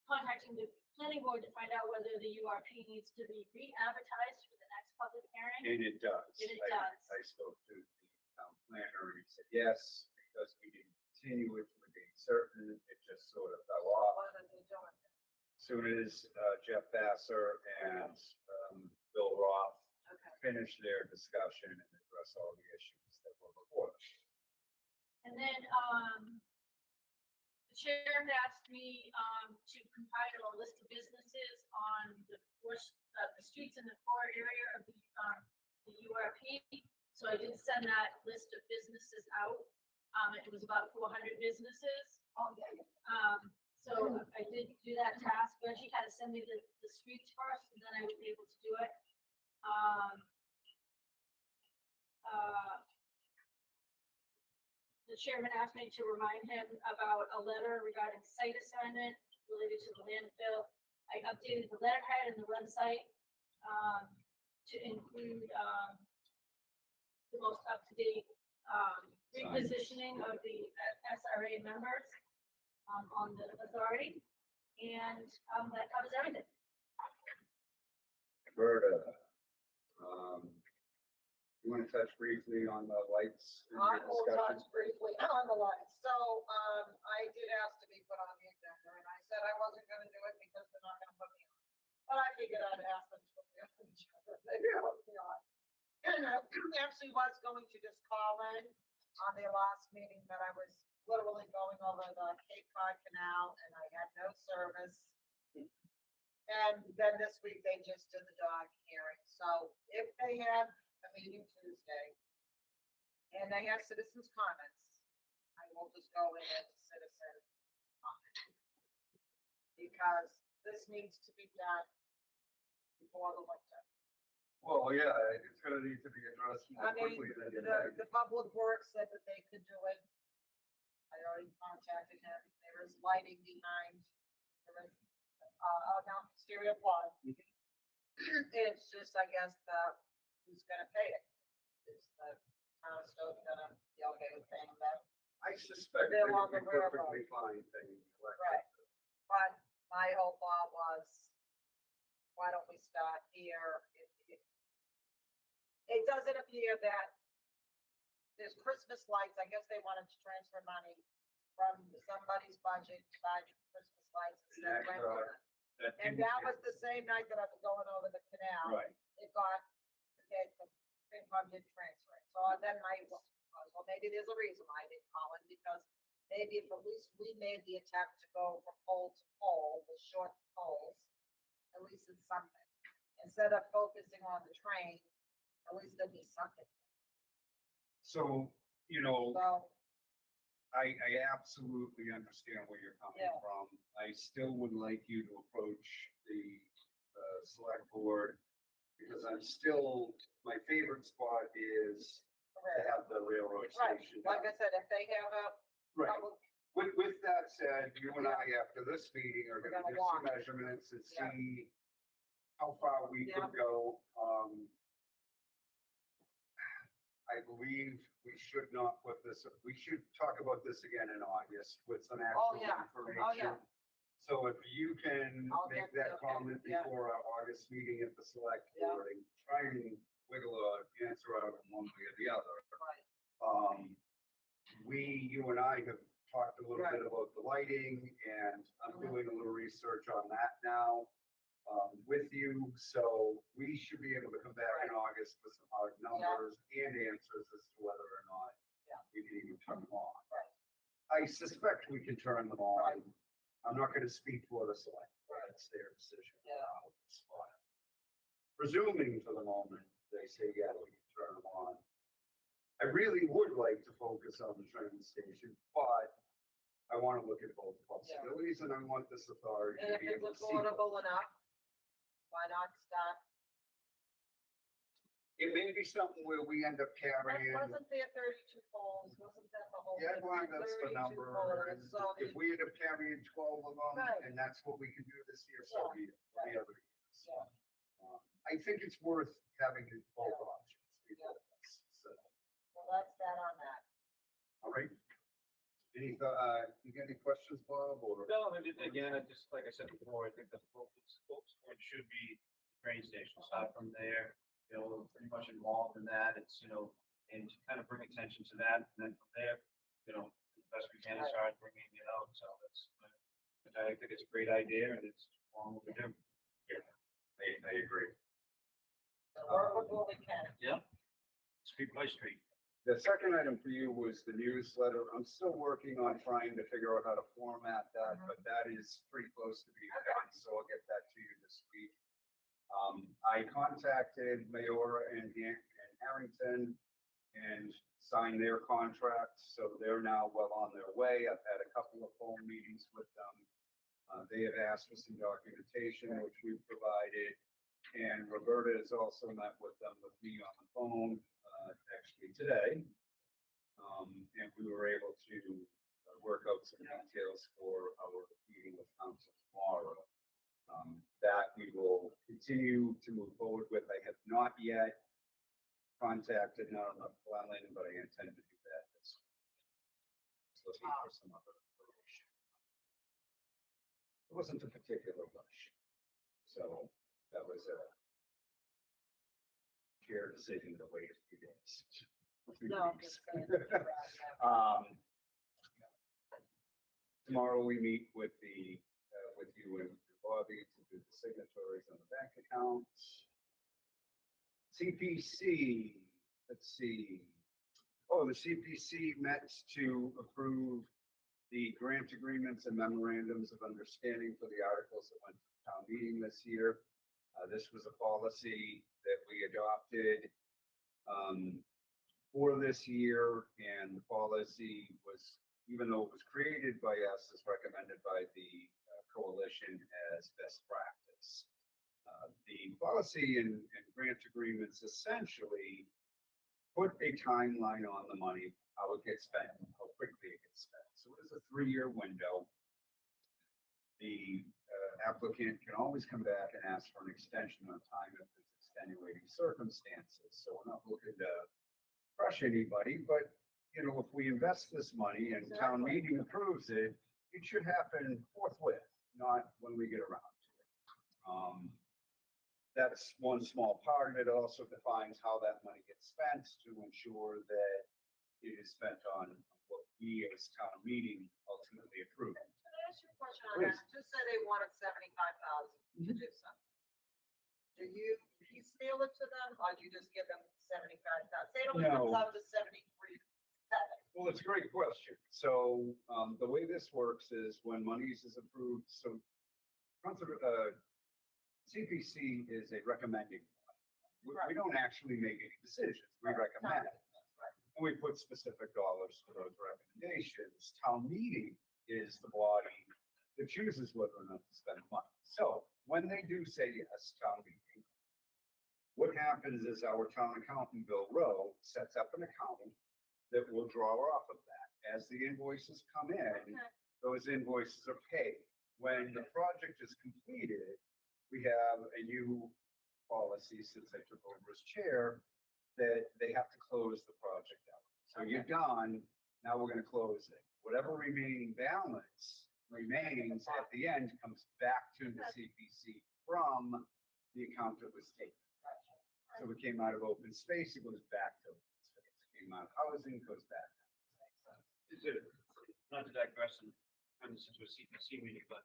contacting the planning board to find out whether the URP needs to be re-advertised for the next public hearing. And it does. And it I- does. I spoke to the town planner and he said, yes, because we didn't continue it to a date certain, it just sort of fell off. What are they doing? Soon as Jeff Vassar and Bill Roth Okay. finish their discussion and address all the issues that were before us. And then, the chair had asked me, to compile a list of businesses on the streets in the core area of the URP. So I did send that list of businesses out. It was about 400 businesses. Oh, yeah. So I did do that task. Reggie had to send me the streets first, and then I was able to do it. The chairman asked me to remind him about a letter regarding site assignment related to the landfill. I updated the letterhead and the website to include the most up-to-date repositioning of the SRA members on the authority. And that covers everything. Berta, you want to touch briefly on the lights? in your I will discussion? touch briefly on the lights. So, I did ask to be put on the agenda and I said I wasn't gonna do it because they're not gonna put me on. But I figured I'd ask them to put me on the agenda. They put me on. And I actually was going to just call in on their last meeting, but I was literally going over the Cape Cod Canal and I had no service. And then this week they just did the dog hearing. So if they have a meeting Tuesday and they have citizens' comments, I will just go in as a citizen comment. Because this needs to be done before the winter. Well, yeah, it's gonna need to be addressed more I mean, quickly than the public works said that they could do it. I already contacted him. There is lighting behind. There is, no, stereo plug. It's just, I guess, who's gonna pay it? It's the town of Stoughton gonna be okay with paying them. I suspect They're they on would the be railroad. perfectly fine paying the electric. Right. But my whole thought was, why don't we start here? It doesn't appear that there's Christmas lights. I guess they wanted to transfer money from somebody's budget to buy Christmas lights instead of That's renting right. them. And that was the same night that I was going over the canal. Right. It got, the FinCom did transfer it. So then well, maybe there's a reason why I didn't call it, because maybe if at least we made the attempt to go from pole to pole, with short poles, at least it's something. Instead of focusing on the train, at least there'd be something. So, you know, So, I absolutely understand where you're coming Yeah. from. I still would like you to approach the select board, because I'm still, my favorite spot is to have the railroad right, station. like I done. said, if they have a Right. public, With that said, you and I, after this meeting, are We're gonna gonna do some walk. measurements and Yeah. see how far we Yeah. could go. I believe we should not put this, we should talk about this again in August with some actual yeah. information. Oh, yeah. So if you can I'll make get that the- comment yeah. before our August meeting at the select Yeah. board, and try and wiggle an answer out of one way or the other. right, You and I have talked a little Right. bit about the lighting, and I'm Mhm. doing a little research on that now, with you, so we should be able to come back in August with some hard numbers and answers as to whether or not Yeah. we can even turn them on. Right. I suspect we can turn them on. I'm not gonna speak for the select, board. It's their decision. Yeah. on the spot. Presuming for the moment, they say, yeah, we can turn them on. I really would like to focus on the train station, but I want to look at both possibilities, and I want this authority and to if be it's able to see. affordable enough, why not start? It may be something where we end up carrying, Wasn't there 32 poles? Wasn't that the whole? yeah, I thing? believe that's the 32 number, poles, and So if we end up carrying 12 of them, Right. and that's what we can do this year, so be it, for the Right. other years. Yeah. I think it's worth having both options before this, so, well, that's that on that. all right. You got any questions, Bob, or? No, and again, I just, like I said before, I think the focus point should be the train station, start from there, you know, we're pretty much involved in that, it's, you know, and to kind of bring attention to that, and then from there, you know, the best we can start bringing it out, so that's, I think it's a great idea, and it's long overdue. I agree. So work with what we can. Yeah. Street by street. The second item for you was the newsletter. I'm still working on trying to figure out how to format that, but that is pretty close to being done, so I'll get that to you this week. I contacted Mayora and Harrington and signed their contracts, so they're now well on their way. I've had a couple of phone meetings with them. They have asked for some documentation, which we've provided, and Roberta has also met with them, with me on the phone, actually today. And we were able to work out some details for our meeting with council tomorrow. That we will continue to move forward with. I have not yet contacted Glenlyn, but I intend to do that this week. Just looking for some other information. It wasn't a particular rush, so that was a chair decision to wait a few days. a few No, weeks. just saying, yeah. Tomorrow we meet with with you and Bobby to do the signatories on the bank accounts. CPC, let's see. Oh, the CPC met to approve the grant agreements and memorandums of understanding for the articles that went to the town meeting this year. This was a policy that we adopted for this year, and the policy was, even though it was created by us, is recommended by the coalition as best practice. The policy and grant agreements essentially put a timeline on the money, how it gets spent, how quickly it gets spent. So it is a 3-year window. The applicant can always come back and ask for an extension on time if there's extenuating circumstances. So we're not looking to crush anybody, but, you know, if we invest this money and town meeting approves it, it should happen forthwith, not when we get around to it. That's one small part of it. It also defines how that money gets spent to ensure that it is spent on what we as town meeting ultimately approve. Can I ask you a question on that? Just say they wanted 75,000 to do something. Do you piecemeal it to them, or do you just give them 75,000? Say it only comes No. out to 73,700. Well, it's a great question. So, the way this works is when monies is approved, so CPC is a recommending. We don't actually make any decisions. We recommend. And we put specific dollars for those recommendations. Town meeting is the body that chooses whether or not to spend money. So when they do say yes, town meeting, what happens is our town accountant, Bill Rowe, sets up an account that will draw off of that. As the invoices come in, those invoices are paid. When the project is completed, we have a new policy since I took over as chair that they have to close the project out. So you're done, now we're gonna close it. Whatever remaining balance remains at the end comes back to the CPC from the account that was taken. So it came out of open space, it goes back to open space. It came out of housing, goes back. Is it, not to digress and turn this into a CPC meeting, but,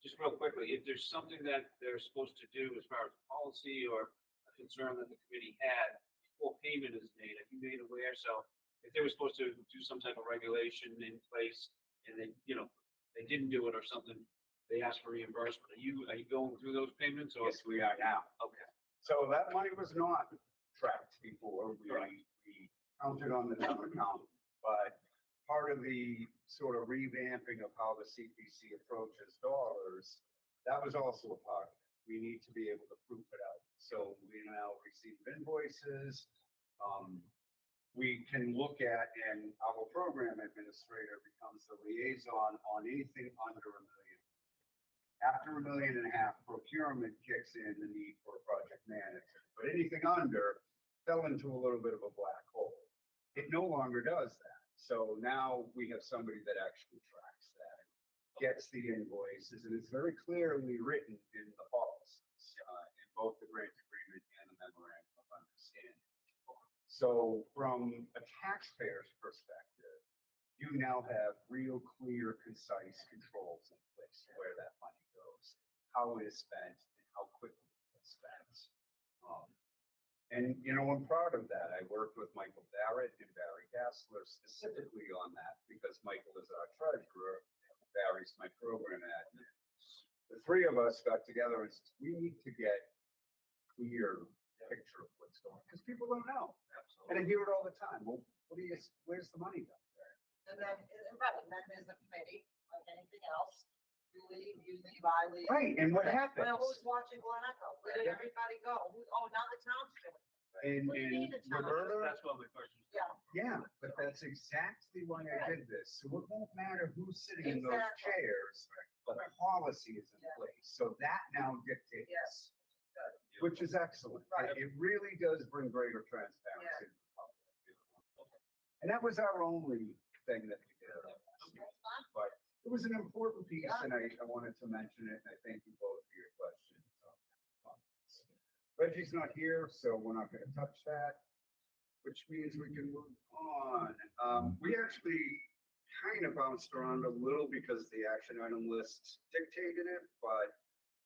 just real quickly, if there's something that they're supposed to do as far as policy or a concern that the committee had before payment is made, have you made aware? So if they were supposed to do some type of regulation in place and they, you know, they didn't do it or something, they asked for reimbursement. Are you going through those payments or? Yes, we are now. Okay. So that money was not tracked before. We counted on the town account, but part of the sort of revamping of how the CPC approaches dollars, that was also a part of it. We need to be able to proof it out. So we now receive invoices. We can look at, and our program administrator becomes the liaison on anything under $1 million. After $1.5 million, procurement kicks in the need for a project manager, but anything under fell into a little bit of a black hole. It no longer does that. So now we have somebody that actually tracks that, gets the invoices, and it's very clearly written in the policies, in both the grant agreement and the memorandum of understanding. So from a taxpayer's perspective, you now have real clear, concise controls in place where that money goes, how it is spent, and how quickly it's spent. And, you know, I'm proud of that. I worked with Michael Barrett and Barry Gassler specifically on that because Michael is our treasurer, Barry's my program admin. The three of us got together and said, we need to get clear picture of what's going on because people don't know. And I hear it all the time. Well, where's the money go? And then, and then there's a committee, like anything else. You leave, I leave. Right, and what happens? Well, who's watching Glen Echo? Where did everybody go? Oh, now the town's doing it. And Roberta, That's what my question is. Yeah. yeah, but that's exactly why I did this. So it won't matter who's sitting in those chairs, but the policy is in place. So that now dictates, Yes. which is excellent. Right. It really does bring greater transparency to the public. And that was our only thing that we did. But it was an important piece, and I wanted to mention it, and I thank you both for your questions. Reggie's not here, so we're not gonna touch that, which means we can move on. We actually kind of bounced around a little because the action item list dictated it, but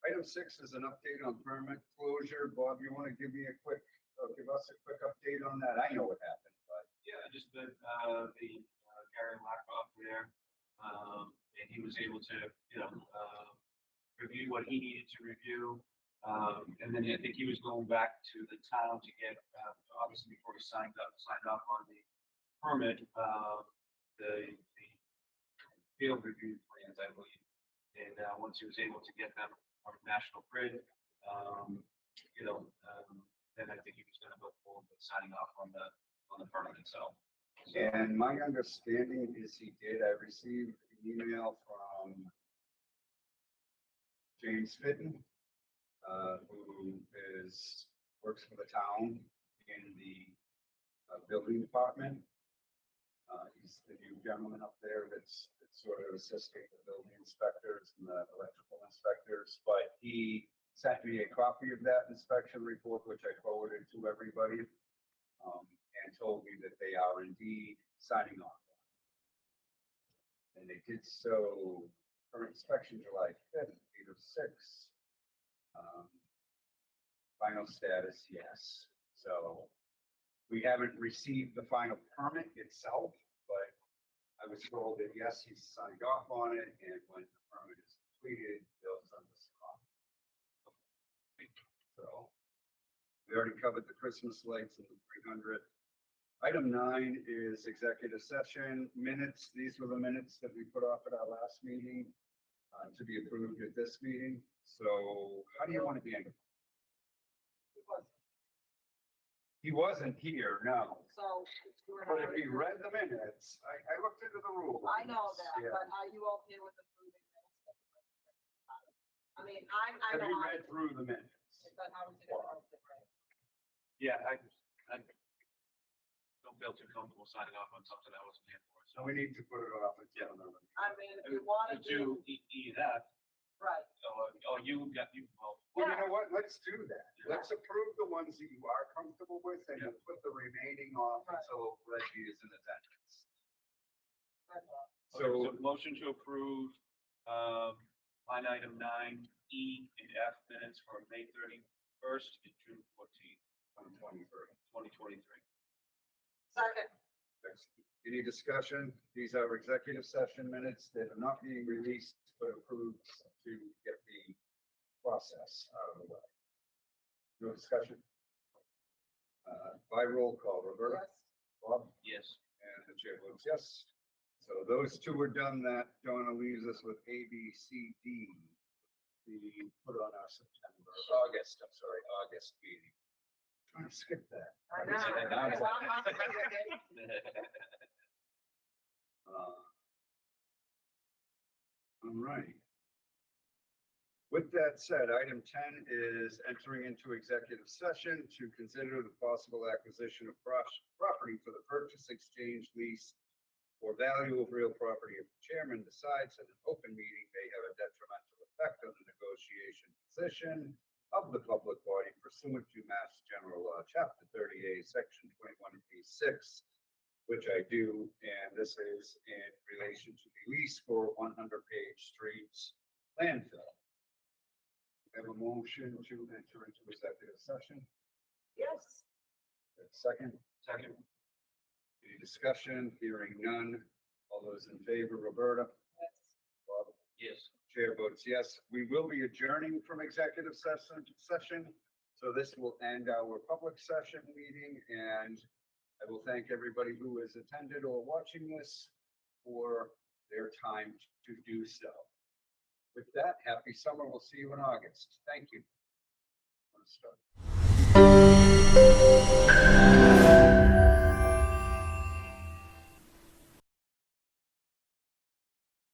item 6 is an update on permit closure. Bob, you wanna give us a quick update on that? I know what happened, but. Yeah, just the Gary Blackoff there, and he was able to, review what he needed to review. And then I think he was going back to the town to get, obviously before he signed off on the permit, the field review plans, I believe. And once he was able to get them on National Grid, then I think he was gonna go forward with signing off on the permit itself. And my understanding is he did. I received an email from James Fitton, who works for the town in the Building Department. He's the new gentleman up there that's sort of assisting the building inspectors and the electrical inspectors, but he sent me a copy of that inspection report, which I forwarded to everybody, and told me that they are indeed signing off. And they did so for inspection July 5th, 8 of 6. Final status, yes. So we haven't received the final permit itself, but I was told that yes, he's signed off on it, and when the permit is completed, they'll send us a copy. So we already covered the Christmas lights and the 300. Item 9 is executive session minutes. These were the minutes that we put off at our last meeting to be approved at this meeting. So how do you want to handle it? He wasn't here, no. So. Stuart, But if he read the minutes, I looked into the rules. I know that, Yeah. but are you okay with approving minutes? I mean, I Have know. you read through the minutes? But how was it gonna work, right? Yeah, I don't feel too comfortable signing off on something I wasn't here for, So so. we need to put it off until another. I mean, if you wanna Do do, E and F, right, oh, you got, well, Well, you know what? Let's do that. Let's approve the ones that you are comfortable with, and we'll put the remaining off Right. until Reggie is in attendance. so So, motion to approve, line item 9E and F minutes for May 31st and June 14th, 2023. second, any discussion? These are executive session minutes that are not being released, but approved to get the process out of the way. No discussion? By roll call, Roberta? yes, Bob? Yes. And the chair votes yes. So those two are done. That Donna leaves us with A, B, C, D. We put on our August meeting. Trying to skip that. I know. All right. With that said, item 10 is entering into executive session to consider the possible acquisition of property for the purchase, exchange, lease, or value of real property if the chairman decides that an open meeting may have a detrimental effect on the negotiation position of the public body pursuant to Mass General Law, Chapter 30A, Section 21A6, which I do, and this is in relation to the lease for 100 Page Street's landfill. We have a motion to enter into executive session. Yes. Second, Second. any discussion? Hearing none. All those in favor, Roberta? Yes. Bob? Yes. Chair votes yes. We will be adjourning from executive session. So this will end our public session meeting, and I will thank everybody who has attended or watching this for their time to do so. With that, happy summer. We'll see you in August. Thank you. Let's start.